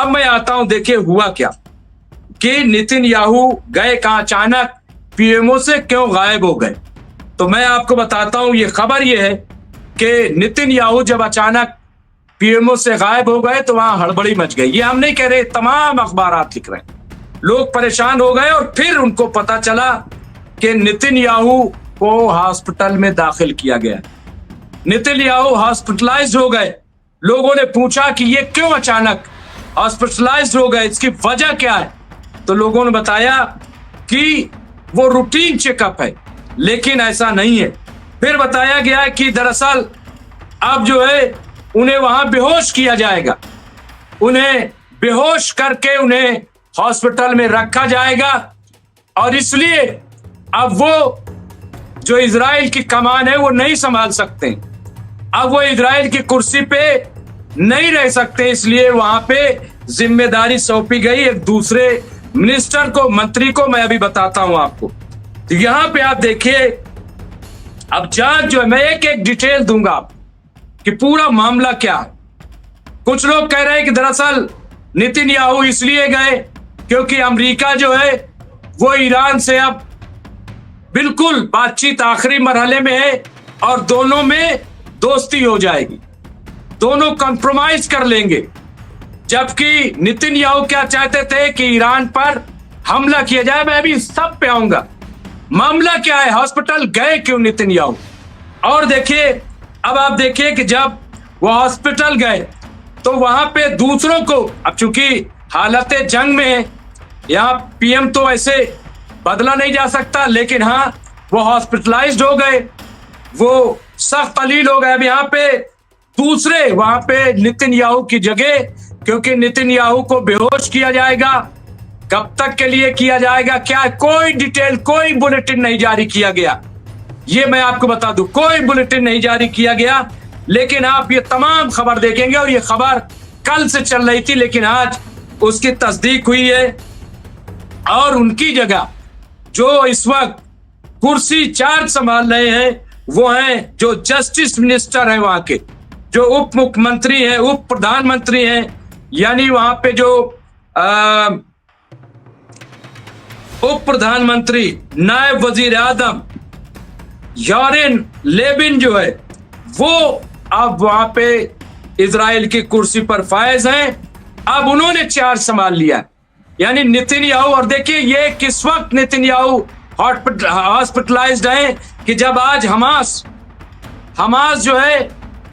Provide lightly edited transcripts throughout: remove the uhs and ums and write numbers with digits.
अब मैं आता हूं, देखिए हुआ क्या कि नेतन्याहू गए कहां, अचानक पीएमओ से क्यों गायब हो गए। तो मैं आपको बताता हूं, ये खबर ये है कि नेतन्याहू जब अचानक पीएमओ से गायब हो गए तो वहां हड़बड़ी मच गई। ये हम नहीं कह रहे, तमाम अखबारात लिख रहे हैं। लोग परेशान हो गए और फिर उनको पता चला कि नेतन्याहू को हॉस्पिटल में दाखिल किया गया। नेतन्याहू हॉस्पिटलाइज्ड हो गए। लोगों ने पूछा कि ये क्यों अचानक हॉस्पिटलाइज्ड हो गए, इसकी वजह क्या है। तो लोगों ने बताया कि वो रूटीन चेकअप है, लेकिन ऐसा नहीं है। फिर बताया गया कि दरअसल अब जो है उन्हें वहां बेहोश किया जाएगा, उन्हें बेहोश करके उन्हें हॉस्पिटल में रखा जाएगा, और इसलिए अब वो जो इजराइल की कमान है वो नहीं संभाल सकते, अब वो इजराइल की कुर्सी पे नहीं रह सकते, इसलिए वहां पे जिम्मेदारी सौंपी गई एक दूसरे मिनिस्टर को, मंत्री को। मैं अभी बताता हूं आपको। तो यहां पे आप देखिए, अब जांच जो है, मैं एक एक डिटेल दूंगा आप कि पूरा मामला क्या है। कुछ लोग कह रहे हैं कि दरअसल नेतन्याहू इसलिए गए क्योंकि अमेरिका जो है वो ईरान से अब बिल्कुल बातचीत आखिरी मरहले में है और दोनों में दोस्ती हो जाएगी, दोनों कंप्रोमाइज कर लेंगे। जबकि नेतन्याहू क्या चाहते थे कि ईरान पर हमला किया जाए। मैं अभी सब पे आऊंगा। मामला क्या है, हॉस्पिटल गए क्यों नेतन्याहू। और देखिए, अब आप देखिए कि जब वो हॉस्पिटल गए तो वहां पे दूसरों को, अब चूंकि हालत जंग में है, यहाँ पीएम तो ऐसे बदला नहीं जा सकता, लेकिन हाँ वो हॉस्पिटलाइज्ड हो गए, वो सख्त अलील हो गए। अब यहाँ पे दूसरे वहां पे नेतन्याहू की जगह, क्योंकि नेतन्याहू को बेहोश किया जाएगा, कब तक के लिए किया जाएगा, क्या कोई डिटेल, कोई बुलेटिन नहीं जारी किया गया। ये मैं आपको बता दूं, कोई बुलेटिन नहीं जारी किया गया। लेकिन आप ये तमाम खबर देखेंगे, और ये खबर कल से चल रही थी, लेकिन आज उसकी तस्दीक हुई है। और उनकी जगह जो इस वक्त कुर्सी चार्ज संभाल रहे हैं वो हैं जो जस्टिस मिनिस्टर हैं वहां के, जो उप मुख्यमंत्री हैं, उप प्रधानमंत्री हैं, यानी वहां पे जो उप प्रधानमंत्री नायब वजीर आजम यारेन लेविन जो है वो अब वहां पे इजराइल की कुर्सी पर फायज हैं। अब उन्होंने चार्ज संभाल लिया, यानी नेतन्याहू। और देखिए ये किस वक्त नेतन्याहू हॉस्पिटलाइज्ड है कि जब आज हमास जो है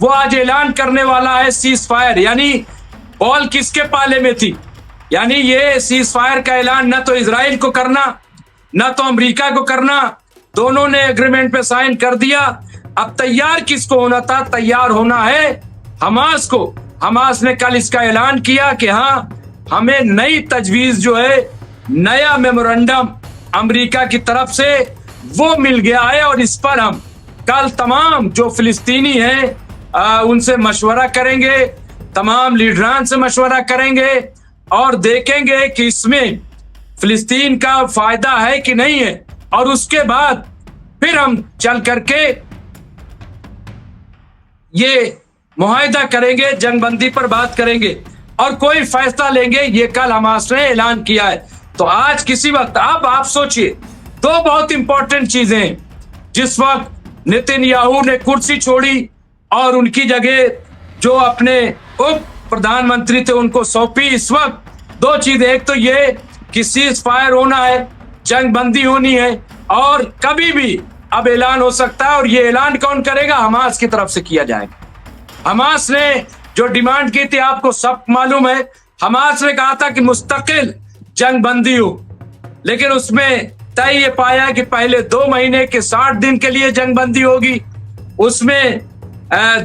वो आज ऐलान करने वाला है सीज फायर, यानी बॉल किसके पाले में थी, यानी ये सीज फायर का ऐलान न तो इजराइल को करना न तो अमेरिका को करना, दोनों ने एग्रीमेंट पे साइन कर दिया। अब तैयार किसको होना था, तैयार होना है हमास को। हमास ने कल इसका ऐलान किया कि हाँ हमें नई तजवीज जो है, नया मेमोरेंडम अमेरिका की तरफ से वो मिल गया है, और इस पर हम कल तमाम जो फिलिस्तीनी हैं उनसे मशवरा करेंगे, तमाम लीडरान से मशवरा करेंगे और देखेंगे कि इसमें फिलिस्तीन का फायदा है कि नहीं है, और उसके बाद फिर हम चल करके ये मुआहिदा करेंगे, जंगबंदी पर बात करेंगे और कोई फैसला लेंगे। ये कल हमास ने ऐलान किया है। तो आज किसी वक्त अब आप सोचिए, दो बहुत इंपॉर्टेंट चीजें हैं। जिस वक्त नेतन्याहू ने कुर्सी छोड़ी और उनकी जगह जो अपने उप प्रधानमंत्री थे उनको सौंपी, इस वक्त दो चीजें, एक तो ये कि सीज फायर होना है, जंगबंदी होनी है, और कभी भी अब ऐलान हो सकता है। और ये ऐलान कौन करेगा, हमास की तरफ से किया जाएगा। हमास ने जो डिमांड की थी आपको सब मालूम है। हमास ने कहा था कि मुस्तकिल जंगबंदी हो, लेकिन उसमें तय ये पाया कि पहले 2 महीने के 60 दिन के लिए जंगबंदी होगी, उसमें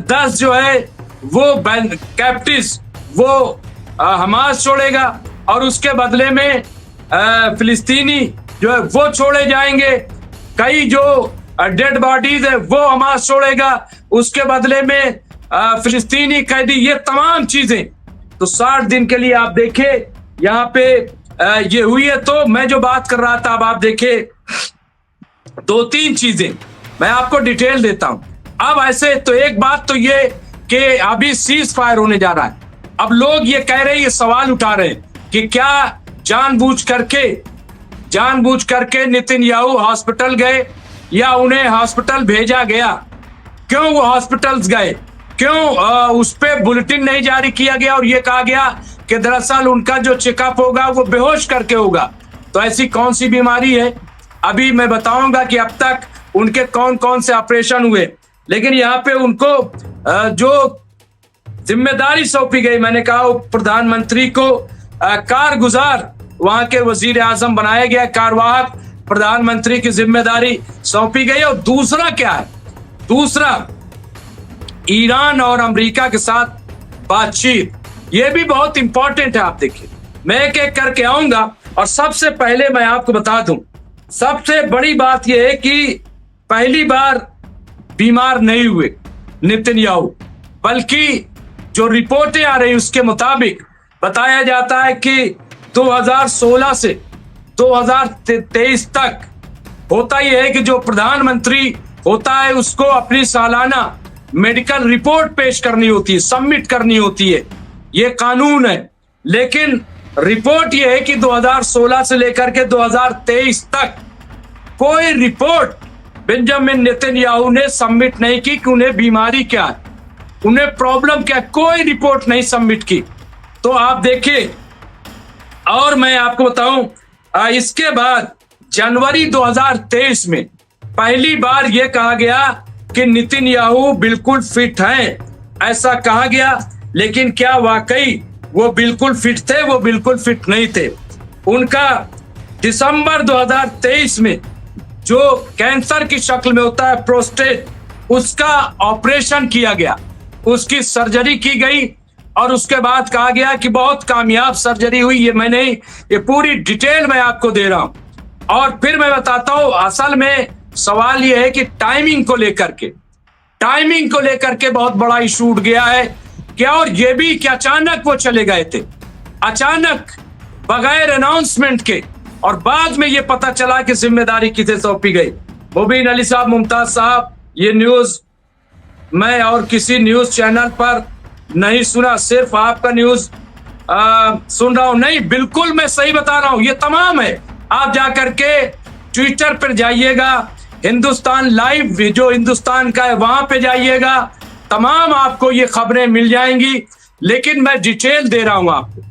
10 जो है वो कैप्टिव्स वो हमास छोड़ेगा, और उसके बदले में फिलिस्तीनी जो है वो छोड़े जाएंगे। कई जो डेड बॉडीज है वो हमास छोड़ेगा, उसके बदले में फिलिस्तीनी कैदी, ये तमाम चीजें। तो 60 दिन के लिए आप देखें यहाँ पे ये हुई है। तो मैं जो बात कर रहा था, अब आप देखें 2-3 चीजें मैं आपको डिटेल देता हूं। अब ऐसे तो एक बात तो ये कि अभी सीज फायर होने जा रहा है, अब लोग ये कह रहे हैं, ये सवाल उठा रहे हैं कि क्या जानबूझ करके नेतन्याहू हॉस्पिटल गए या उन्हें हॉस्पिटल भेजा गया? क्यों वो हॉस्पिटल्स गए? क्यों उस पे बुलेटिन नहीं जारी किया गया और ये कहा गया कि दरअसल उनका जो चेकअप होगा वो बेहोश करके होगा? तो ऐसी कौन सी बीमारी है? अभी मैं बताऊंगा कि अब तक उनके कौन कौन से ऑपरेशन हुए, लेकिन यहाँ पे उनको जो जिम्मेदारी सौंपी गई, मैंने कहा प्रधानमंत्री को कारगुजार वहां के वजीर आजम बनाया गया, कार्यवाहक प्रधानमंत्री की जिम्मेदारी सौंपी गई। और दूसरा क्या है? दूसरा, ईरान और अमेरिका के साथ बातचीत, ये भी बहुत इंपॉर्टेंट है। आप देखिए, मैं एक एक करके आऊंगा और सबसे पहले मैं आपको बता दूं, सबसे बड़ी बात यह है कि पहली बार बीमार नहीं हुए नेतन्याहू, बल्कि जो रिपोर्टें आ रही उसके मुताबिक बताया जाता है कि 2016 से 2023 तक होता यह है कि जो प्रधानमंत्री होता है उसको अपनी सालाना मेडिकल रिपोर्ट पेश करनी होती है, सबमिट करनी होती है, ये कानून है। लेकिन रिपोर्ट यह है कि 2016 से लेकर के 2023 तक कोई रिपोर्ट बेंजामिन नेतन्याहू ने सबमिट नहीं की कि उन्हें बीमारी क्या है, उन्हें प्रॉब्लम क्या, कोई रिपोर्ट नहीं सबमिट की। तो आप देखिए, और मैं आपको बताऊं, इसके बाद जनवरी 2023 में पहली बार यह कहा गया कि नेतन्याहू बिल्कुल फिट हैं, ऐसा कहा गया। लेकिन क्या वाकई वो बिल्कुल फिट थे? वो बिल्कुल फिट नहीं थे। उनका दिसंबर 2023 में जो कैंसर की शक्ल में होता है प्रोस्टेट, उसका ऑपरेशन किया गया, उसकी सर्जरी की गई और उसके बाद कहा गया कि बहुत कामयाब सर्जरी हुई। ये पूरी डिटेल मैं आपको दे रहा हूं। और फिर मैं बताता हूं, असल में सवाल यह है कि टाइमिंग को लेकर के बहुत बड़ा इशू उठ गया है क्या? और ये भी कि अचानक वो चले गए थे, अचानक बगैर अनाउंसमेंट के, और बाद में ये पता चला कि जिम्मेदारी किसे सौंपी गई। मुबीन अली साहब, मुमताज साहब, ये न्यूज मैं और किसी न्यूज चैनल पर नहीं सुना, सिर्फ आपका न्यूज सुन रहा हूं। नहीं, बिल्कुल मैं सही बता रहा हूं, ये तमाम है। आप जाकर के ट्विटर पर जाइएगा, हिंदुस्तान लाइव जो हिंदुस्तान का है वहां पे जाइएगा, तमाम आपको ये खबरें मिल जाएंगी। लेकिन मैं डिटेल दे रहा हूं आपको,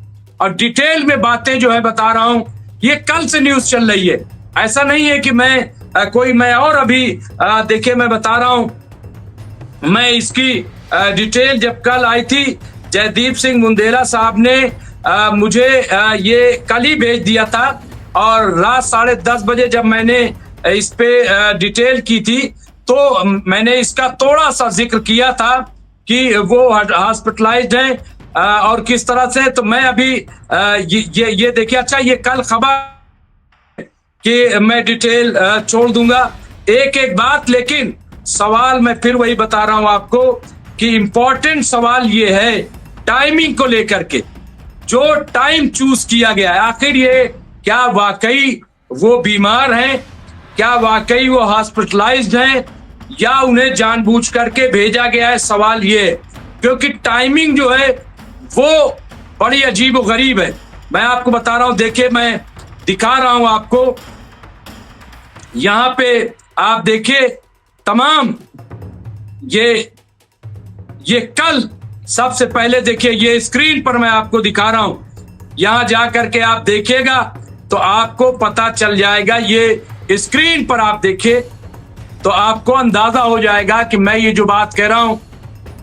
और डिटेल में बातें जो है बता रहा हूं। ये कल से न्यूज चल रही है, ऐसा नहीं है कि मैं और अभी देखिए मैं बता रहा हूं, मैं इसकी डिटेल जब कल आई थी, जयदीप सिंह मुंदेला साहब ने मुझे ये कल ही भेज दिया था, और रात 10:30 बजे जब मैंने इस पे डिटेल की थी तो मैंने इसका थोड़ा सा जिक्र किया था कि वो हॉस्पिटलाइज्ड हैं और किस तरह से। तो मैं अभी ये देखिए, अच्छा ये कल खबर कि मैं डिटेल छोड़ दूंगा एक एक बात, लेकिन सवाल मैं फिर वही बता रहा हूं आपको कि इंपॉर्टेंट सवाल ये है टाइमिंग को लेकर के, जो टाइम चूज किया गया है, आखिर ये क्या वाकई वो बीमार हैं, क्या वाकई वो हॉस्पिटलाइज्ड हैं, या उन्हें जानबूझ करके भेजा गया है? सवाल ये है, क्योंकि टाइमिंग जो है वो बड़ी अजीब और गरीब है। मैं आपको बता रहा हूं, देखिए मैं दिखा रहा हूं आपको, यहां पे आप देखिए तमाम ये कल सबसे पहले देखिए, ये स्क्रीन पर मैं आपको दिखा रहा हूं, यहां जाकर के आप देखिएगा तो आपको पता चल जाएगा। ये स्क्रीन पर आप देखिए तो आपको अंदाजा हो जाएगा कि मैं ये जो बात कह रहा हूं।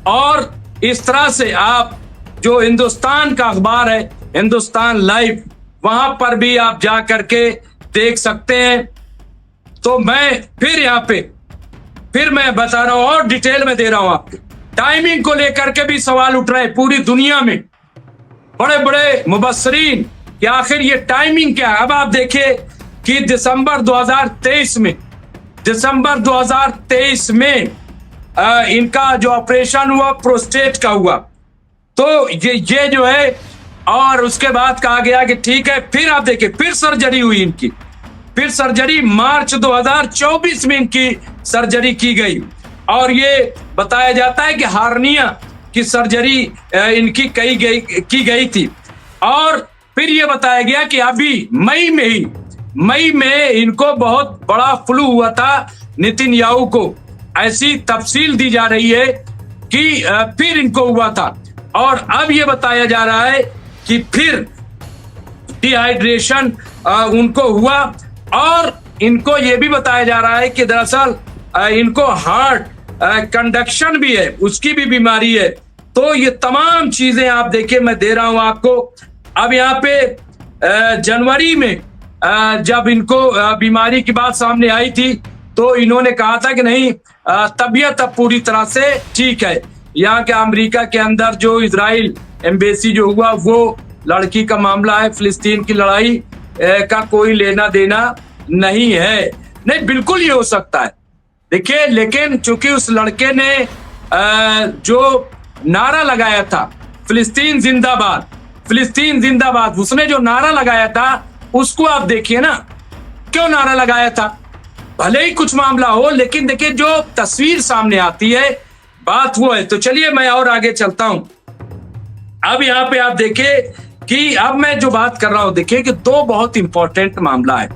और इस तरह से आप जो हिंदुस्तान का अखबार है, हिंदुस्तान लाइव, वहां पर भी आप जा करके देख सकते हैं। तो मैं फिर यहाँ पे फिर मैं बता रहा हूं और डिटेल में दे रहा हूं आपको। टाइमिंग को लेकर के भी सवाल उठ रहे हैं पूरी दुनिया में, बड़े बड़े मुबस्सरीन, कि आखिर ये टाइमिंग क्या है। अब आप देखिए कि दिसंबर 2023 में इनका जो ऑपरेशन हुआ प्रोस्टेट का हुआ, तो ये जो है, और उसके बाद कहा गया कि ठीक है, फिर आप देखिए फिर सर्जरी हुई इनकी, फिर सर्जरी मार्च 2024 में इनकी सर्जरी की गई। और ये बताया जाता है कि हार्निया की सर्जरी इनकी की गई थी। और फिर ये बताया गया कि अभी मई में इनको बहुत बड़ा फ्लू हुआ था नेतन्याहू को। ऐसी तफसील दी जा रही है कि फिर इनको हुआ था, और अब ये बताया जा रहा है कि फिर डिहाइड्रेशन उनको हुआ, और इनको ये भी बताया जा रहा है कि दरअसल इनको हार्ट कंडक्शन भी है, उसकी भी बीमारी है। तो ये तमाम चीजें आप देखिए, मैं दे रहा हूं आपको। अब यहाँ पे जनवरी में जब इनको बीमारी की बात सामने आई थी तो इन्होंने कहा था कि नहीं, तबीयत अब पूरी तरह से ठीक है। यहाँ के अमेरिका के अंदर जो इजराइल एम्बेसी जो हुआ वो लड़की का मामला है, फिलिस्तीन की लड़ाई का कोई लेना देना नहीं है। नहीं, बिल्कुल ये हो सकता है। देखिए, लेकिन चूंकि उस लड़के ने जो नारा लगाया था फिलिस्तीन जिंदाबाद, फिलिस्तीन जिंदाबाद, उसने जो नारा लगाया था उसको आप देखिए ना, क्यों नारा लगाया था। भले ही कुछ मामला हो, लेकिन देखिए जो तस्वीर सामने आती है बात वो है। तो चलिए मैं और आगे चलता हूं। अब यहाँ पे आप देखिए कि अब मैं जो बात कर रहा हूं, देखिए कि दो बहुत इंपॉर्टेंट मामला है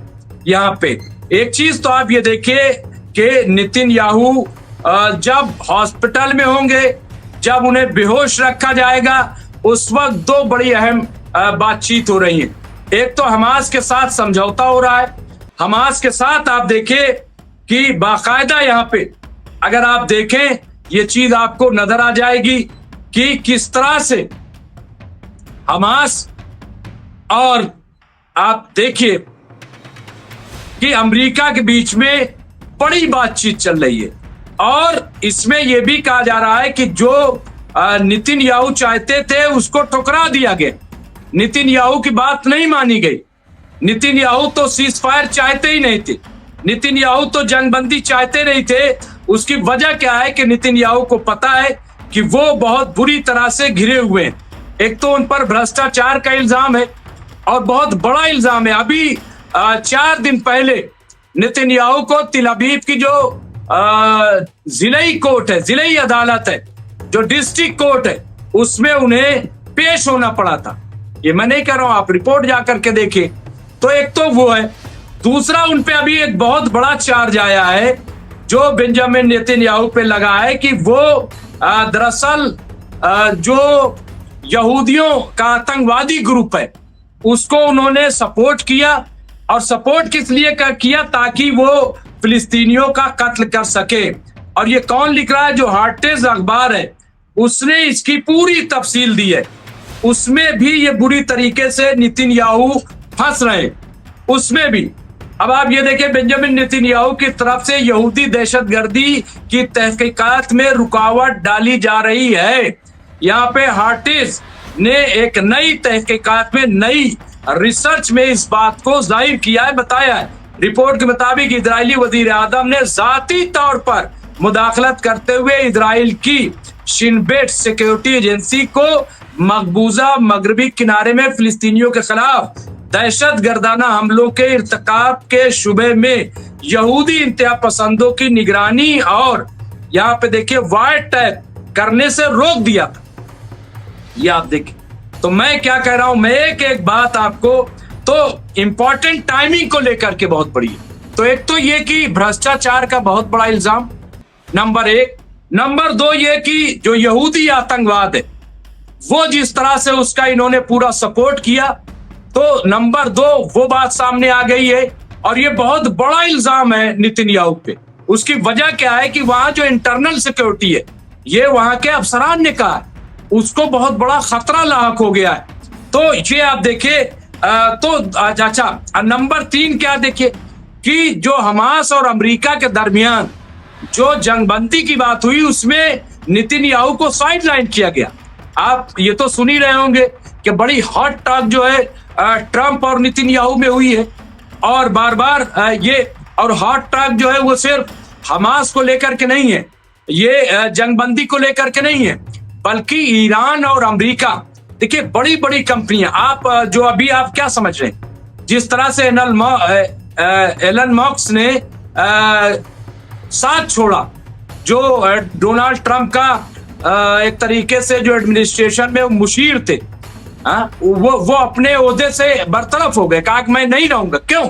यहाँ पे। एक चीज तो आप ये देखिए कि नेतन्याहू जब हॉस्पिटल में होंगे, जब उन्हें बेहोश रखा जाएगा, उस वक्त दो बड़ी अहम बातचीत हो रही है। एक तो हमास के साथ समझौता हो रहा है। हमास के साथ आप देखिए कि बाकायदा यहाँ पे अगर आप देखें ये चीज आपको नजर आ जाएगी कि किस तरह से हमास, और आप देखिए कि अमेरिका के बीच में बड़ी बातचीत चल रही है। और इसमें यह भी कहा जा रहा है कि जो नेतन्याहू चाहते थे उसको ठुकरा दिया गया। नेतन्याहू की बात नहीं मानी गई। नेतन्याहू तो सीज फायर चाहते ही नहीं थे, नेतन्याहू तो जंगबंदी चाहते नहीं थे। उसकी वजह क्या है कि नेतन्याहू को पता है कि वो बहुत बुरी तरह से घिरे हुए हैं। एक तो उन पर भ्रष्टाचार का इल्जाम है और बहुत बड़ा इल्जाम है। अभी 4 दिन पहले नेतन्याहू को तिल अबीब की जो जिलाई कोर्ट है, जिलाई अदालत है, जो डिस्ट्रिक्ट कोर्ट है, उसमें उन्हें पेश होना पड़ा था। ये मैं नहीं कह रहा हूं, आप रिपोर्ट जाकर के देखिए। तो एक तो वो है। दूसरा, उन पे अभी एक बहुत बड़ा चार्ज आया है जो बेंजामिन नेतन्याहू पे लगा है कि वो दरअसल जो यहूदियों का आतंकवादी ग्रुप है उसको उन्होंने सपोर्ट किया। और सपोर्ट किस लिए किया? ताकि वो फिलिस्तीनियों का कत्ल कर सके। और ये कौन लिख रहा है? जो हार्टेज अखबार है उसने इसकी पूरी तफसील दी है। उसमें भी ये बुरी तरीके से नेतन्याहू फंस रहे हैं, उसमें भी। अब आप ये देखिए, बेंजामिन नेतन्याहू की तरफ से यहूदी दहशतगर्दी की तहकीकात में रुकावट डाली जा रही है। यहाँ पे हार्टेज ने एक नई तहकीकात में, नई रिसर्च में इस बात को जाहिर किया है, बताया है। रिपोर्ट के मुताबिक इजरायली वजीर आजम ने जाती तौर पर मुदाखलत करते हुए इजराइल की शिन बेट सिक्योरिटी एजेंसी को मकबूजा मगरबी किनारे में फिलिस्तीनियों के खिलाफ दहशत गर्दाना हमलों के इर्तिकाब के शुबे में यहूदी इंतहा पसंदों की निगरानी और यहाँ पे देखिए वायर टैग करने से रोक दिया था। ये आप देखिए। तो मैं क्या कह रहा हूं, मैं एक बात आपको, तो इंपॉर्टेंट टाइमिंग को लेकर के बहुत बड़ी है। तो एक तो ये कि भ्रष्टाचार का बहुत बड़ा इल्जाम, नंबर 1। नंबर 2 ये कि जो यहूदी आतंकवाद है वो जिस तरह से उसका इन्होंने पूरा सपोर्ट किया, तो नंबर 2 वो बात सामने आ गई है। और ये बहुत बड़ा इल्जाम है नेतन्याहू पे। उसकी वजह क्या है कि वहां जो इंटरनल सिक्योरिटी है, ये वहां के अफसरान ने कहा उसको बहुत बड़ा खतरा लाक हो गया है। तो ये आप देखिए। तो अच्छा, नंबर 3 क्या देखिए कि जो हमास और अमेरिका के दरमियान जो जंगबंदी की बात हुई उसमें नेतन्याहू को साइडलाइन किया गया। आप ये तो सुन ही रहे होंगे कि बड़ी हॉट टॉक जो है ट्रंप और नेतन्याहू में हुई है। और बार बार ये और हॉट टॉक जो है वो सिर्फ हमास को लेकर के नहीं है, ये जंगबंदी को लेकर के नहीं है, बल्कि ईरान और अमेरिका। देखिए बड़ी बड़ी कंपनियां, आप जो अभी आप क्या समझ रहे हैं, जिस तरह से एलन मस्क ने साथ छोड़ा जो डोनाल्ड ट्रंप का एक तरीके से जो एडमिनिस्ट्रेशन में मुशीर थे, वो अपने ओहदे से बरतरफ हो गए, कहा कि मैं नहीं रहूंगा। क्यों?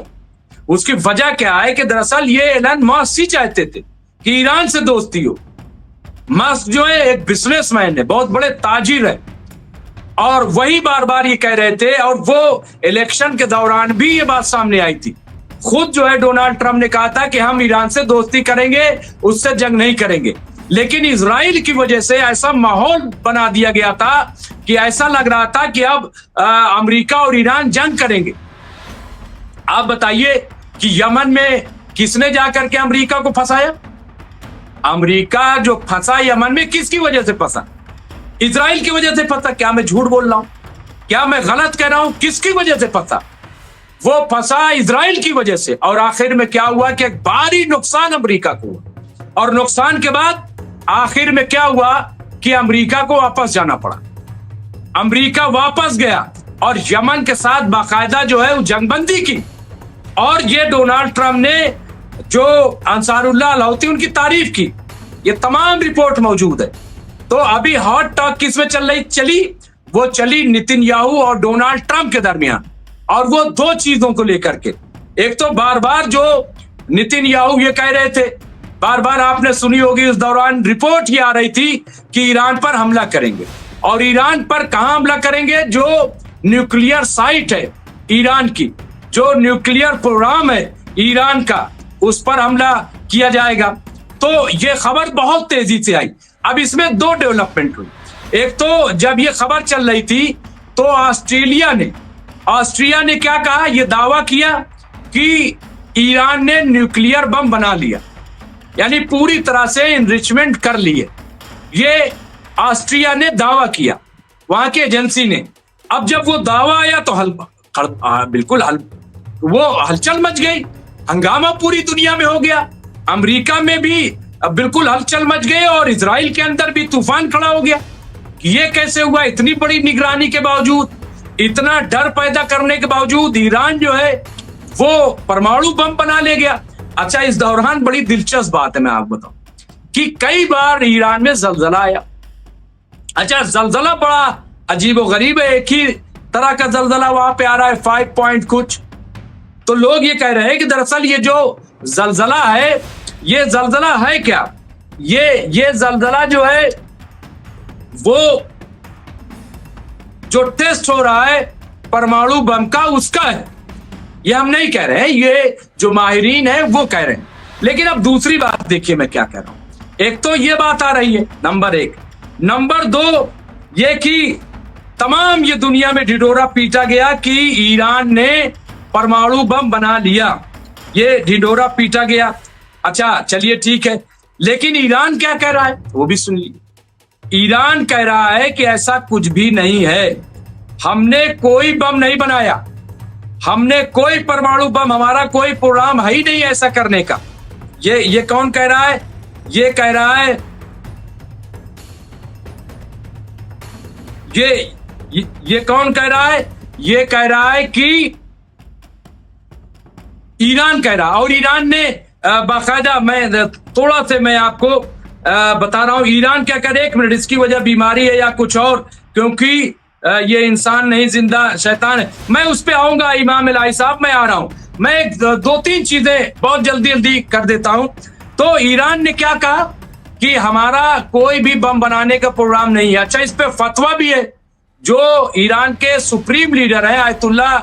उसकी वजह क्या है कि दरअसल ये एलन मस्क ही चाहते थे कि ईरान से दोस्ती हो। मस्क जो है एक बिजनेसमैन है, बहुत बड़े ताजिर है, और वही बार बार ये कह रहे थे, और वो इलेक्शन के दौरान भी ये बात सामने आई थी। खुद जो है डोनाल्ड ट्रंप ने कहा था कि हम ईरान से दोस्ती करेंगे, उससे जंग नहीं करेंगे। लेकिन इजराइल की वजह से ऐसा माहौल बना दिया गया था कि ऐसा लग रहा था कि अब अमेरिका और ईरान जंग करेंगे। आप बताइए कि यमन में किसने जाकर के अमेरिका को फंसाया? अमेरिका जो फंसा यमन में किसकी वजह से फंसा? इजराइल की वजह से फंसा। क्या मैं झूठ बोल रहा हूं? क्या मैं गलत कह रहा हूं? किसकी वजह से फंसा? वो फंसा इजराइल की वजह से। और आखिर में क्या हुआ कि एक भारी नुकसान अमेरिका को हुआ, और नुकसान के बाद आखिर में क्या हुआ कि अमेरिका को वापस जाना पड़ा। अमेरिका वापस गया और यमन के साथ बाकायदा जो है जंगबंदी की। और ये डोनाल्ड ट्रंप ने जो अंसारुल्लाह अल-हौती उनकी तारीफ की, ये तमाम रिपोर्ट मौजूद है। तो अभी हॉट टॉक किस में चली? वो चली नेतन्याहू और डोनाल्ड ट्रंप के दरमियान, और वो दो चीजों को लेकर के। एक तो बार बार जो नेतन्याहू ये कह रहे थे, बार बार आपने सुनी होगी, उस दौरान रिपोर्ट ये आ रही थी कि ईरान पर हमला करेंगे। और ईरान पर कहां हमला करेंगे? जो न्यूक्लियर साइट है ईरान की, जो न्यूक्लियर प्रोग्राम है ईरान का, उस पर हमला किया जाएगा। तो ये खबर बहुत तेजी से आई। अब इसमें दो डेवलपमेंट हुई। एक तो जब ये खबर चल रही थी तो ऑस्ट्रिया ने क्या कहा? ये दावा किया कि ईरान ने न्यूक्लियर बम बना लिया, यानी पूरी तरह से इनरिचमेंट कर लिए। ये ऑस्ट्रिया ने दावा किया, वहां की एजेंसी ने। अब जब वो दावा आया तो बिल्कुल हलचल मच गई, हंगामा पूरी दुनिया में हो गया। अमेरिका में भी बिल्कुल हलचल मच गई, और इजराइल के अंदर भी तूफान खड़ा हो गया कि ये कैसे हुआ? इतनी बड़ी निगरानी के बावजूद, इतना डर पैदा करने के बावजूद ईरान जो है वो परमाणु बम बना ले गया। अच्छा, इस दौरान बड़ी दिलचस्प बात है, मैं आपको बताऊं कि कई बार ईरान में जलजला आया। अच्छा, जलजला बड़ा अजीब और गरीब है, एक ही तरह का जलजला वहां पे आ रहा है, 5 पॉइंट कुछ। तो लोग ये कह रहे हैं कि दरअसल ये जो जलजला है, ये जलजला है क्या? ये जलजला जो है वो जो टेस्ट हो रहा है परमाणु बम का, उसका है। ये हम नहीं कह रहे हैं, ये जो माहिरीन है वो कह रहे हैं। लेकिन अब दूसरी बात देखिए मैं क्या कह रहा हूं। एक तो ये बात आ रही है, नंबर एक। नंबर दो ये कि तमाम ये दुनिया में ढिढोरा पीटा गया कि ईरान ने परमाणु बम बना लिया, ये ढिढोरा पीटा गया। अच्छा चलिए ठीक है, लेकिन ईरान क्या कह रहा है वो भी सुन लीजिए। ईरान कह रहा है कि ऐसा कुछ भी नहीं है, हमने कोई बम नहीं बनाया, हमने कोई परमाणु बम, हमारा कोई प्रोग्राम है ही नहीं ऐसा करने का। ये कौन कह रहा है? ये कह रहा है ये कौन कह रहा है? ये कह रहा है कि ईरान कह रहा। और ईरान ने बाकायदा, मैं थोड़ा से मैं आपको बता रहा हूं ईरान क्या करे। एक मिनट, इसकी वजह बीमारी है या कुछ और, क्योंकि ये इंसान नहीं जिंदा शैतान है। मैं उस पे आऊंगा इमाम इलाही साहब, मैं आ रहा हूं। मैं 2-3 चीजें बहुत जल्दी कर देता हूं। तो ईरान ने क्या कहा कि हमारा कोई भी बम बनाने का प्रोग्राम नहीं है। अच्छा, इस पे फतवा भी है, जो ईरान के सुप्रीम लीडर है आयतुल्लाह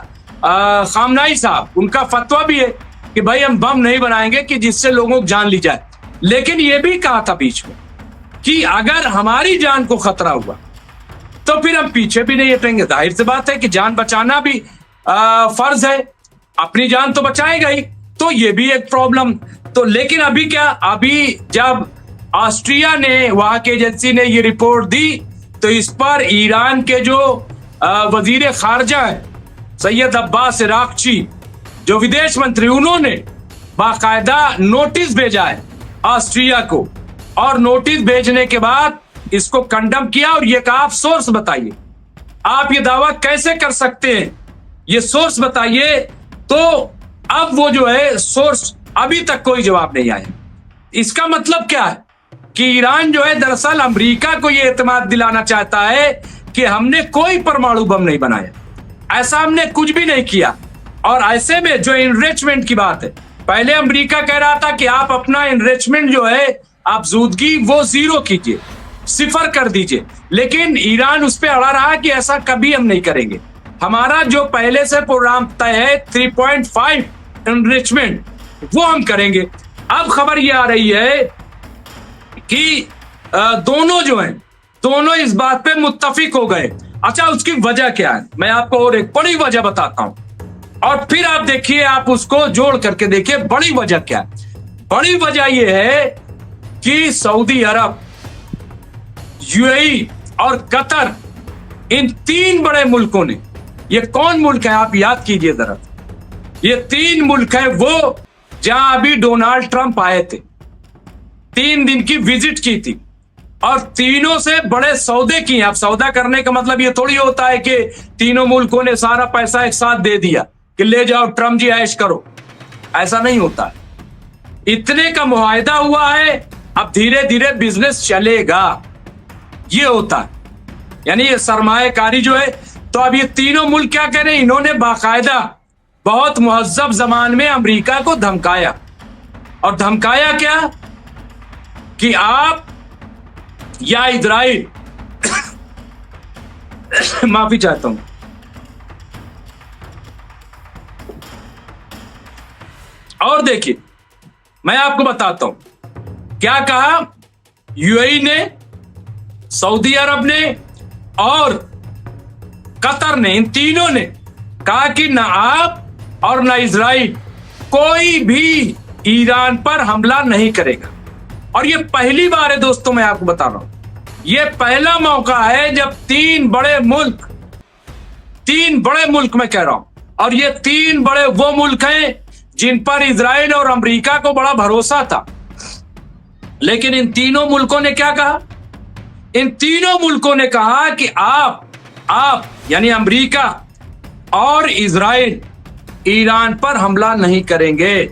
खामनाई साहब, उनका फतवा भी है कि भाई हम बम नहीं बनाएंगे कि जिससे लोगों की जान ली जाए। लेकिन यह भी कहा था बीच में कि अगर हमारी जान को खतरा हुआ तो फिर हम पीछे भी नहीं हटेंगे। जाहिर सी बात है कि जान बचाना भी फर्ज है, अपनी जान तो बचाएगा ही। तो ये भी एक प्रॉब्लम। तो लेकिन अभी क्या, अभी जब ऑस्ट्रिया ने, वहां की एजेंसी ने ये रिपोर्ट दी, तो इस पर ईरान के जो वजीर खारजा है सैयद अब्बास इराक्ची, जो विदेश मंत्री, उन्होंने बाकायदा नोटिस भेजा है ऑस्ट्रिया को। और नोटिस भेजने के बाद इसको कंडम किया और ये कहा आप सोर्स बताइए, आप ये दावा कैसे कर सकते हैं, ये सोर्स बताइए। तो अब वो जो है सोर्स, अभी तक कोई जवाब नहीं आया। इसका मतलब क्या है? कि ईरान जो है दरअसल अमेरिका को यह एतमाद दिलाना चाहता है कि हमने कोई परमाणु बम नहीं बनाया, ऐसा हमने कुछ भी नहीं किया। और ऐसे में जो इनरिचमेंट की बात है, पहले अमेरिका कह रहा था कि आप अपना इनरिचमेंट जो है आफजूदगी वो 0 कीजिए, 0 कर दीजिए, लेकिन ईरान उस पर अड़ा रहा कि ऐसा कभी हम नहीं करेंगे। हमारा जो पहले से प्रोग्राम तय है 3.5 इनरिचमेंट, वो हम करेंगे। अब खबर ये आ रही है कि दोनों जो हैं, दोनों इस बात पे मुत्तफिक हो गए। अच्छा, उसकी वजह क्या है, मैं आपको और एक बड़ी वजह बताता हूं, और फिर आप देखिए, आप उसको जोड़ करके देखिए बड़ी वजह क्या है। बड़ी वजह यह है कि सऊदी अरब, यूएई और कतर, इन 3 बड़े मुल्कों ने, ये कौन मुल्क है आप याद कीजिए जरा, ये 3 मुल्क है वो जहां अभी डोनाल्ड ट्रंप आए थे, 3 दिन की विजिट की थी और तीनों से बड़े सौदे किए। अब सौदा करने का मतलब ये थोड़ी होता है कि तीनों मुल्कों ने सारा पैसा एक साथ दे दिया कि ले जाओ ट्रंप जी ऐश करो, ऐसा नहीं होता है। इतने का मुआहिदा हुआ है, अब धीरे धीरे बिजनेस चलेगा, ये होता है। यानी ये सरमाएकारी जो है, तो अब ये तीनों मुल्क क्या कह रहे हैं, इन्होंने बाकायदा बहुत मुहज्जब जमान में अमेरिका को धमकाया। और धमकाया क्या कि आप या इजराइल माफी चाहता हूं, और देखिए मैं आपको बताता हूं क्या कहा यूएई ने, सऊदी अरब ने और कतर ने, इन तीनों ने कहा कि ना आप और ना इजराइल कोई भी ईरान पर हमला नहीं करेगा। और ये पहली बार है दोस्तों, मैं आपको बता रहा हूं, ये पहला मौका है जब 3 बड़े मुल्क, 3 बड़े मुल्क मैं कह रहा हूं, और ये 3 बड़े वो मुल्क हैं जिन पर इजराइल और अमेरिका को बड़ा भरोसा था। लेकिन इन तीनों मुल्कों ने क्या कहा, इन तीनों मुल्कों ने कहा कि आप यानी अमेरिका और इजराइल ईरान पर हमला नहीं करेंगे,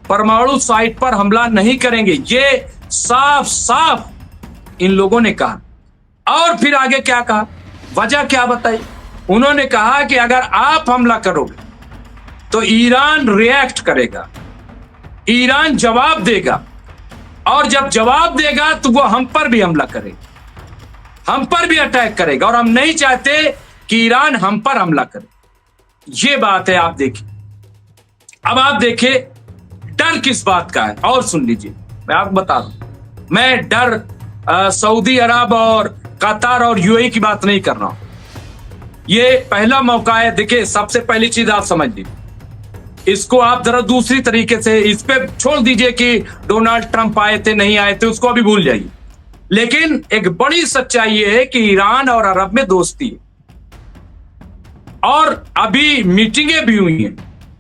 परमाणु साइट पर हमला नहीं करेंगे, ये साफ साफ इन लोगों ने कहा। और फिर आगे क्या कहा, वजह क्या बताई, उन्होंने कहा कि अगर आप हमला करोगे तो ईरान रिएक्ट करेगा, ईरान जवाब देगा, और जब जवाब देगा तो वो हम पर भी हमला करेगा, हम पर भी अटैक करेगा, और हम नहीं चाहते कि ईरान हम पर हमला करे। ये बात है, आप देखिए। अब आप देखिए डर किस बात का है, और सुन लीजिए मैं आपको बता दूं, मैं डर सऊदी अरब और कतर और यूएई की बात नहीं कर रहा हूं। ये पहला मौका है। देखिए, सबसे पहली चीज आप समझ लीजिए, इसको आप जरा दूसरी तरीके से, इस पे छोड़ दीजिए कि डोनाल्ड ट्रंप आए थे नहीं आए थे, उसको अभी भूल जाइए। लेकिन एक बड़ी सच्चाई ये है कि ईरान और अरब में दोस्ती है, और अभी मीटिंगें भी हुई हैं,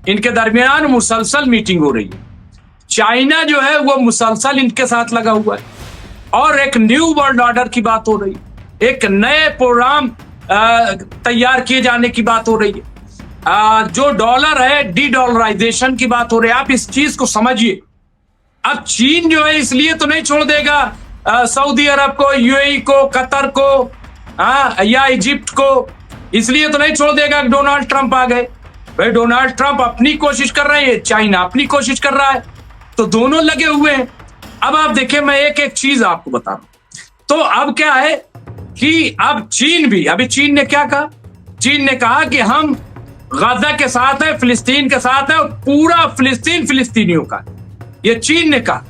इनके दरमियान मुसलसल मीटिंग हो रही है। चाइना जो है वो मुसलसल इनके साथ लगा हुआ है, और एक न्यू वर्ल्ड ऑर्डर की बात हो रही है, एक नए प्रोग्राम तैयार किए जाने की बात हो रही है। जो डॉलर है, डी डॉलराइजेशन की बात हो रही है। आप इस चीज को समझिए। अब चीन जो है इसलिए तो नहीं छोड़ देगा सऊदी अरब को, यूएई को, कतर को, या इजिप्ट को, इसलिए तो नहीं छोड़ देगा कि डोनाल्ड ट्रंप आ गए। भाई डोनाल्ड ट्रंप अपनी कोशिश कर रहे हैं, चाइना अपनी कोशिश कर रहा है, तो दोनों लगे हुए हैं। अब आप देखिए, मैं एक एक चीज आपको बता रहा हूं। तो अब क्या है कि अब चीन भी, अभी चीन ने क्या कहा, चीन ने कहा कि हम गाजा के साथ है, फिलिस्तीन के साथ है, और पूरा फिलिस्तीन फिलिस्तीनियों का, ये चीन ने कहा।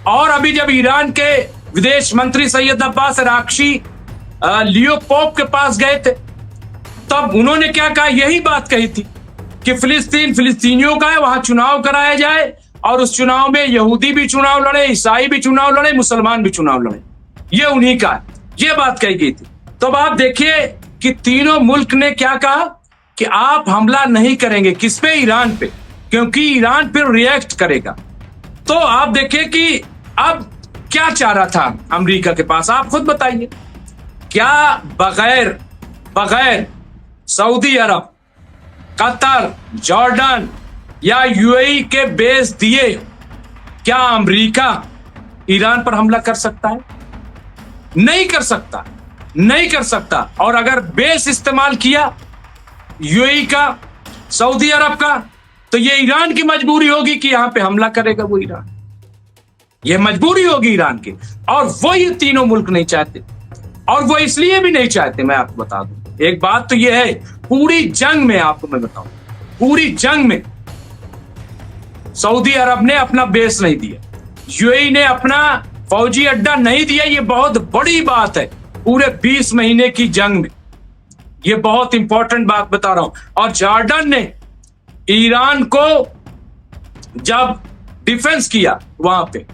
और अभी जब ईरान के विदेश मंत्री सैयद अब्बास अराक्ची लियो पोप के पास गए थे, तब उन्होंने क्या कहा, यही बात कही थी कि फिलिस्तीन फिलिस्तीनियों का है, वहां चुनाव कराया जाए, और उस चुनाव में यहूदी भी चुनाव लड़े, ईसाई भी चुनाव लड़े, मुसलमान भी चुनाव लड़े, ये उन्हीं का है, ये बात कही गई थी। तो अब आप देखिए कि तीनों मुल्क ने क्या कहा कि आप हमला नहीं करेंगे, किस पे, ईरान पे, क्योंकि ईरान फिर रिएक्ट करेगा। तो आप देखिए कि अब क्या चाह रहा था अमेरिका के पास, आप खुद बताइए, क्या बगैर सऊदी अरब, कतर, जॉर्डन या यूएई के बेस दिए क्या अमेरिका ईरान पर हमला कर सकता है? नहीं कर सकता, नहीं कर सकता। और अगर बेस इस्तेमाल किया यूएई का, सऊदी अरब का, तो ये ईरान की मजबूरी होगी कि यहां पे हमला करेगा वो ईरान। ये मजबूरी होगी ईरान की, और वो ये तीनों मुल्क नहीं चाहते। और वो इसलिए भी नहीं चाहते, मैं आपको बता दूं, एक बात तो ये है, पूरी जंग में आपको मैं बताऊं, पूरी जंग में सऊदी अरब ने अपना बेस नहीं दिया, यूएई ने अपना फौजी अड्डा नहीं दिया। ये बहुत बड़ी बात है पूरे 20 महीने की जंग में, ये बहुत इंपॉर्टेंट बात बता रहा हूं। और जॉर्डन ने ईरान को जब डिफेंस किया, वहां पे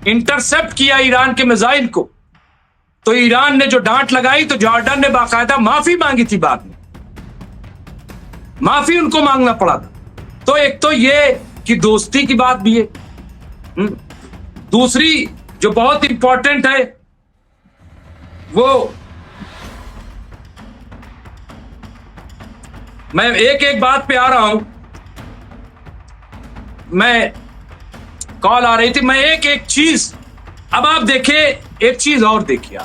इंटरसेप्ट किया ईरान के मिसाइल को, तो ईरान ने जो डांट लगाई तो जॉर्डन ने बाकायदा माफी मांगी थी, बाद में माफी उनको मांगना पड़ा था। तो एक तो ये कि दोस्ती की बात भी है। दूसरी जो बहुत इंपॉर्टेंट है वो, मैं एक एक बात पे आ रहा हूं, मैं कॉल आ रही थी, मैं एक एक चीज, अब आप देखिए एक चीज और देखिए,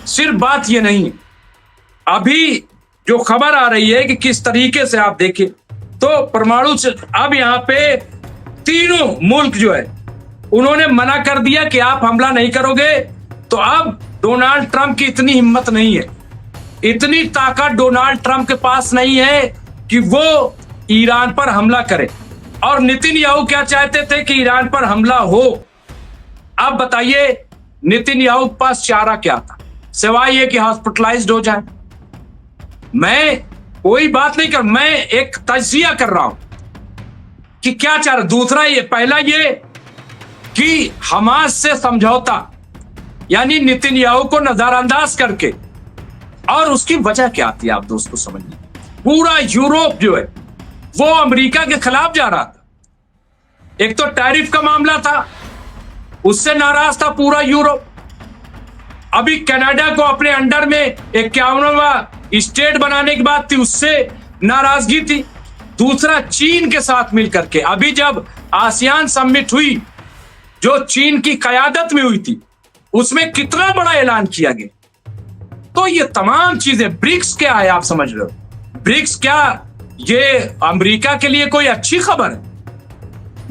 सिर्फ बात ये नहीं है, अभी जो खबर आ रही है कि किस तरीके से आप देखिए तो परमाणु से अब यहां पे तीनों मुल्क जो है उन्होंने मना कर दिया कि आप हमला नहीं करोगे। तो अब डोनाल्ड ट्रंप की इतनी हिम्मत नहीं है, इतनी ताकत डोनाल्ड ट्रंप के पास नहीं है कि वो ईरान पर हमला करे। और नेतन्याहू क्या चाहते थे कि ईरान पर हमला हो। अब बताइए नेतन्याहू के पास चारा क्या था, सिवाय ये कि हॉस्पिटलाइज्ड हो जाए। मैं कोई बात नहीं कर, मैं एक तजिया कर रहा हूं कि क्या चारा। दूसरा ये, पहला ये कि हमास से समझौता, यानी नेतन्याहू को नजरअंदाज करके, और उसकी वजह क्या थी आप दोस्तों समझिए। पूरा यूरोप जो है वो अमेरिका के खिलाफ जा रहा था। एक तो टैरिफ का मामला था, उससे नाराज था पूरा यूरोप। अभी कनाडा को अपने अंडर में 51वां स्टेट बनाने की बात थी, उससे नाराजगी थी। दूसरा चीन के साथ मिलकर के, अभी जब आसियान समिट हुई जो चीन की कयादत में हुई थी, उसमें कितना बड़ा ऐलान किया गया। तो ये तमाम चीजें, ब्रिक्स क्या है आप समझ रहे हो, ब्रिक्स क्या ये अमेरिका के लिए कोई अच्छी खबर है?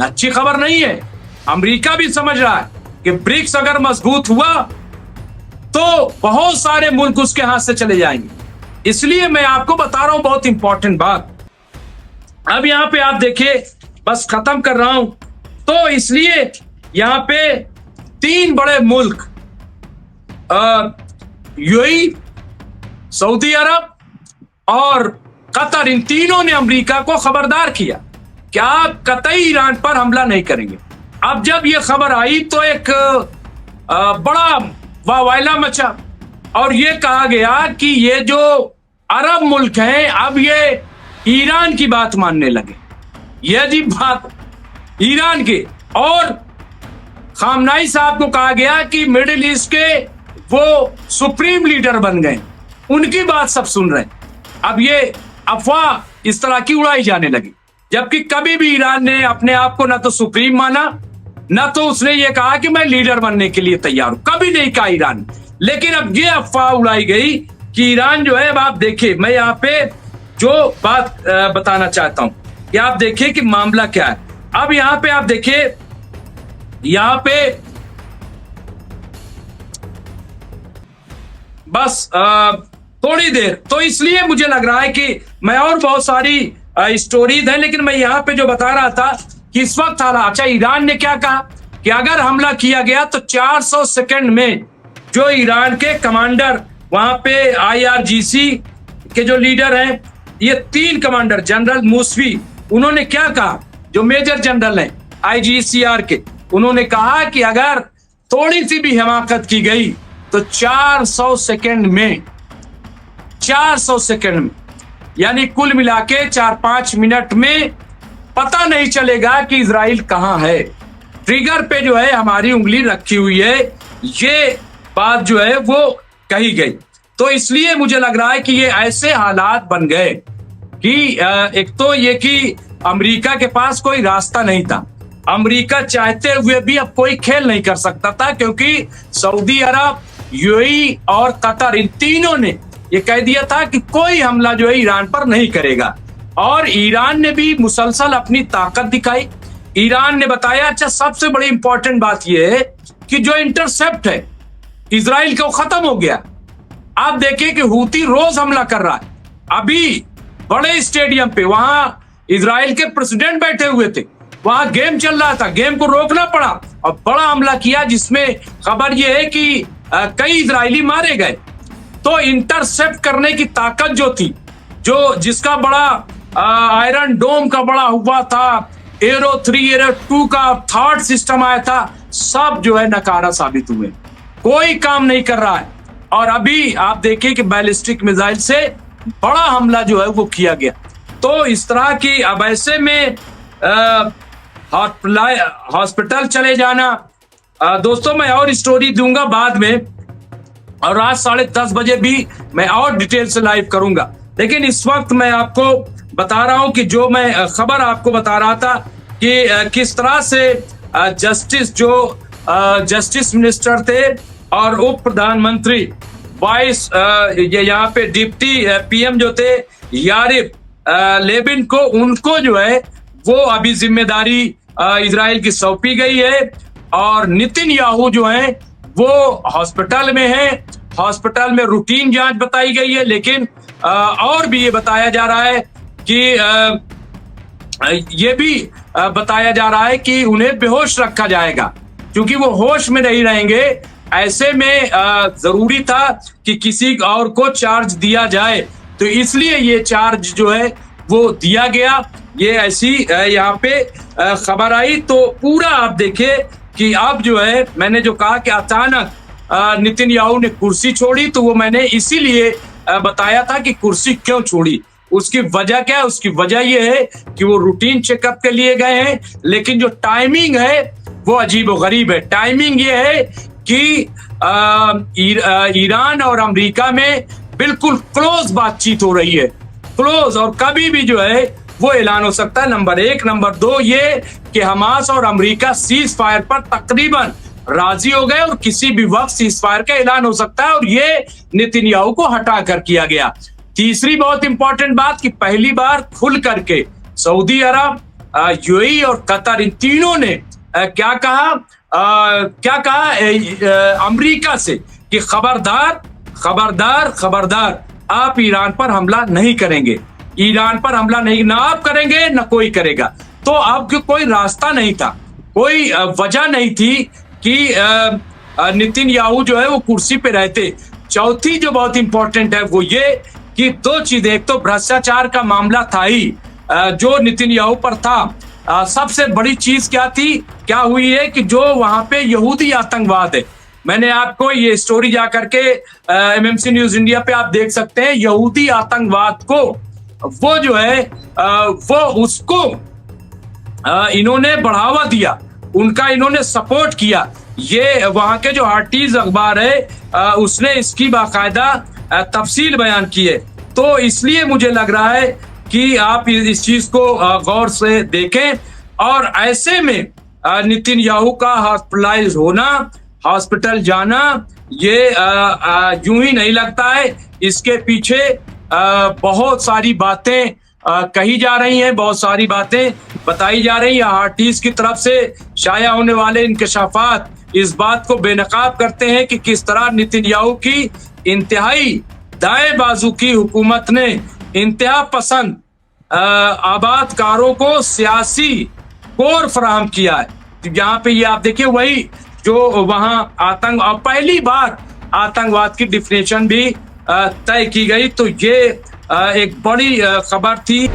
अच्छी खबर नहीं है। अमेरिका भी समझ रहा है कि ब्रिक्स अगर मजबूत हुआ तो बहुत सारे मुल्क उसके हाथ से चले जाएंगे। इसलिए मैं आपको बता रहा हूं बहुत इंपॉर्टेंट बात। अब यहां पे आप देखिए, बस खत्म कर रहा हूं, तो इसलिए यहां पे तीन बड़े मुल्क यूएई, सऊदी अरब और कतर, इन तीनों ने अमेरिका को खबरदार किया कि आप कतई ईरान पर हमला नहीं करेंगे। अब जब ये खबर आई तो एक बड़ा वावैला मचा और ये कहा गया कि ये जो अरब मुल्क हैं अब ये ईरान की बात मानने लगे। ये अजीब बात, ईरान के, और खामनाई साहब को कहा गया कि मिडिल ईस्ट के वो सुप्रीम लीडर बन गए, उनकी बात सब सुन रहे हैं। अब ये अफवाह इस तरह की उड़ाई जाने लगी, जबकि कभी भी ईरान ने अपने आप को ना तो सुप्रीम माना, ना तो उसने ये कहा कि मैं लीडर बनने के लिए तैयार हूं, कभी नहीं कहा ईरान। लेकिन अब ये अफवाह उड़ाई गई कि ईरान जो है, अब आप देखिए, मैं यहाँ पे जो बात बताना चाहता हूं कि आप देखिए कि मामला क्या है। अब यहाँ पे आप देखिए, यहाँ पे बस थोड़ी देर, तो इसलिए मुझे लग रहा है कि मैं, और बहुत सारी स्टोरीज है, लेकिन मैं यहाँ पे जो बता रहा था कि इस वक्त हालात, अच्छा ईरान ने क्या कहा कि अगर हमला किया गया तो 400 सेकंड में जो ईरान के कमांडर, वहां पे IRGC के जो लीडर हैं, ये 3 कमांडर, जनरल मूसवी, उन्होंने क्या कहा, जो मेजर जनरल हैं IGCR के, उन्होंने कहा कि अगर थोड़ी सी भी हिमाकत की गई तो 400 सेकंड में, 400 सेकंड में, यानी कुल मिला के 4-5 मिनट में पता नहीं चलेगा कि इजराइल कहां है। ट्रिगर पे जो है हमारी उंगली रखी हुई है, ये बात जो है वो कही गई। तो इसलिए मुझे लग रहा है कि ये ऐसे हालात बन गए कि एक तो ये कि अमेरिका के पास कोई रास्ता नहीं था, अमेरिका चाहते हुए भी अब कोई खेल नहीं कर सकता था, क्योंकि सऊदी अरब, यूएई और कतर, इन तीनों ने ये कह दिया था कि कोई हमला जो है ईरान पर नहीं करेगा। और ईरान ने भी मुसलसल अपनी ताकत दिखाई। ईरान ने बताया, अच्छा सबसे बड़ी इंपॉर्टेंट बात यह है कि जो इंटरसेप्ट है इजराइल का वो खत्म हो गया। आप देखिए कि हूती रोज हमला कर रहा है। अभी बड़े स्टेडियम पे वहां इजराइल के प्रेसिडेंट बैठे हुए थे, वहां गेम चल रहा था, गेम को रोकना पड़ा और बड़ा हमला किया, जिसमें खबर यह है कि कई इजरायली मारे गए। तो इंटरसेप्ट करने की ताकत जो थी, जो जिसका बड़ा आयरन डोम का बड़ा हुआ था, एरो 3 एरो 2 का थर्ड सिस्टम आया था, सब जो है नकारा साबित हुए, कोई काम नहीं कर रहा है। और अभी आप देखिए कि बैलिस्टिक मिसाइल से बड़ा हमला जो है वो किया गया। तो इस तरह की, अब ऐसे में हॉस्पिटल चले जाना, दोस्तों मैं और स्टोरी दूंगा बाद में, और रात 10:30 बजे भी मैं और डिटेल से लाइव करूंगा। लेकिन इस वक्त मैं आपको बता रहा हूं कि जो मैं खबर आपको बता रहा था कि किस तरह से जस्टिस मिनिस्टर थे और उप प्रधानमंत्री, वाइस ये यहाँ पे डिप्टी पीएम जो थे यारिब लेविन को, उनको जो है वो अभी जिम्मेदारी इजराइल की सौंपी गई है। और नेतन्याहू जो है वो हॉस्पिटल में है, हॉस्पिटल में रूटीन जांच बताई गई है। लेकिन और भी ये बताया जा रहा है कि ये भी बताया जा रहा है कि उन्हें बेहोश रखा जाएगा, क्योंकि वो होश में नहीं रहेंगे। ऐसे में जरूरी था कि किसी और को चार्ज दिया जाए, तो इसलिए ये चार्ज जो है वो दिया गया। ये ऐसी यहाँ पे खबर आई। तो पूरा आप देखिए कि अब जो है, मैंने जो कहा कि अचानक नेतन्याहू ने कुर्सी छोड़ी, तो वो मैंने इसीलिए बताया था कि कुर्सी क्यों छोड़ी। उसकी वजह क्या है? उसकी वजह ये है कि वो रूटीन चेकअप के लिए गए हैं, लेकिन जो टाइमिंग है वो अजीबोगरीब है। टाइमिंग ये है कि ईरान और अमेरिका में बिल्कुल क्लोज बातचीत हो रही है, क्लोज, और कभी भी जो है वो ऐलान हो सकता है। नंबर 1। नंबर 2 ये कि हमास और अमेरिका सीज फायर पर तकरीबन राजी हो गए और किसी भी वक्त सीज फायर का ऐलान हो सकता है, और ये नेतन्याहू को हटाकर किया गया। तीसरी बहुत इंपॉर्टेंट बात कि पहली बार खुल करके सऊदी अरब, यूएई और कतर, इन तीनों ने क्या कहा अमेरिका से कि खबरदार खबरदार खबरदार, आप ईरान पर हमला नहीं करेंगे, ईरान पर हमला नहीं, ना आप करेंगे ना कोई करेगा। तो अब कोई रास्ता नहीं था, कोई वजह नहीं थी कि नेतन्याहू जो है वो कुर्सी पे रहते। चौथी जो बहुत इंपॉर्टेंट है वो ये कि 2 चीजें, एक तो भ्रष्टाचार का मामला था ही जो नेतन्याहू पर था। सबसे बड़ी चीज क्या हुई है कि जो वहां पे यहूदी आतंकवाद है, मैंने आपको ये स्टोरी जा करके एमएमसी न्यूज इंडिया पे आप देख सकते हैं, यहूदी आतंकवाद को वो जो है वो उसको इन्होंने बढ़ावा दिया, उनका इन्होंने सपोर्ट किया। ये वहां के जो हार्टीज अखबार है उसने इसकी बाकायदा तफसील बयान की है। तो इसलिए मुझे लग रहा है कि आप इस चीज को गौर से देखें। और ऐसे में नेतन्याहू का हॉस्पिटलाइज होना, हॉस्पिटल जाना, ये यूं ही नहीं लगता है। इसके पीछे बहुत सारी बातें कही जा रही हैं, बहुत सारी बातें बताई जा रही हैं। हार्टीज की तरफ से शाया होने वाले इंकशाफात इस बात को बेनकाब करते हैं कि किस तरह नेतन्याहू की इंतहाई दाएं बाजू की हुकूमत ने इंतहा पसंद आबादकारों को सियासी कोर फराहम किया है। यहाँ पे ये आप देखिए, वही जो वहां पहली बार आतंकवाद की डिफिनेशन भी तय की गई। तो ये एक बड़ी खबर थी।